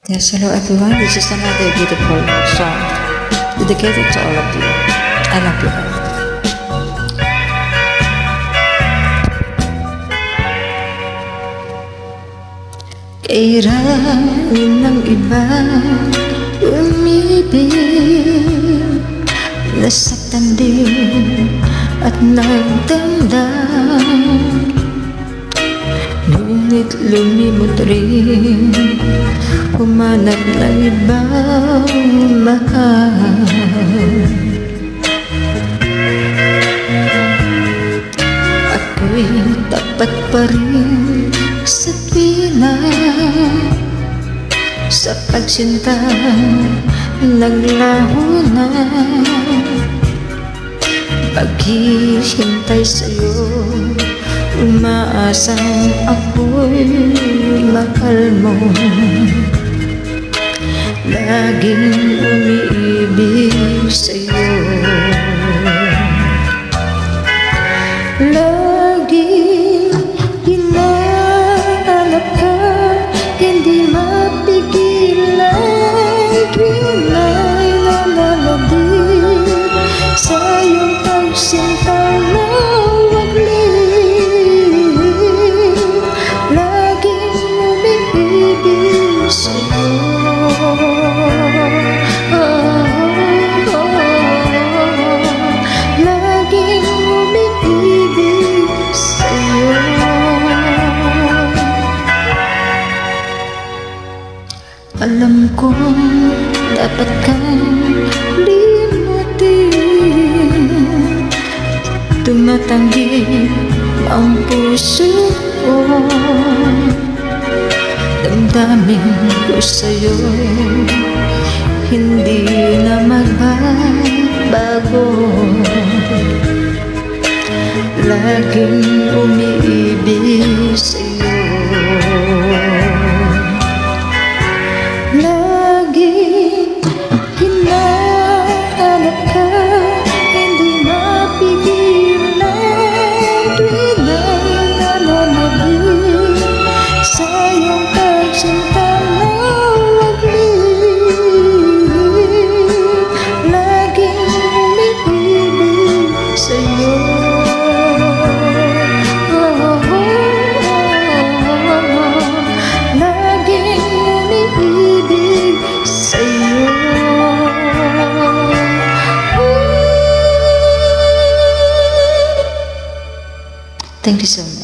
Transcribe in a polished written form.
Yes, hello everyone. This is another beautiful song dedicated to all of you. I love you all. Kairanin ng iba umibig, nasaktan din at nagdamdam, ngunit lumimot rin, humanap ng ibang mahal. Ako'y tapat pa rin sa pina, sa pagsinta naglaho na, paghihintay sa'yo, umaasang ako'y mahal mo, laging umiibig sa'yo. Laging hinahanap ka, hindi mapigilan, tuwina'y nalalabig sa iyong pagsinta na waglit, laging umiibig sa'yo. Laging umiibig sa'yo. Alam kong dapat kang limutin, tumatanggi ang puso ko, damdamin ko sa'yo, hindi na magbabago, laging umiibig sa'yo. Laging hinahanap ka, hindi mapigilan, tuwina'y nalalabig sa iyong pagsinta na waglit, laging umiibig sa'yo. Thank you so much.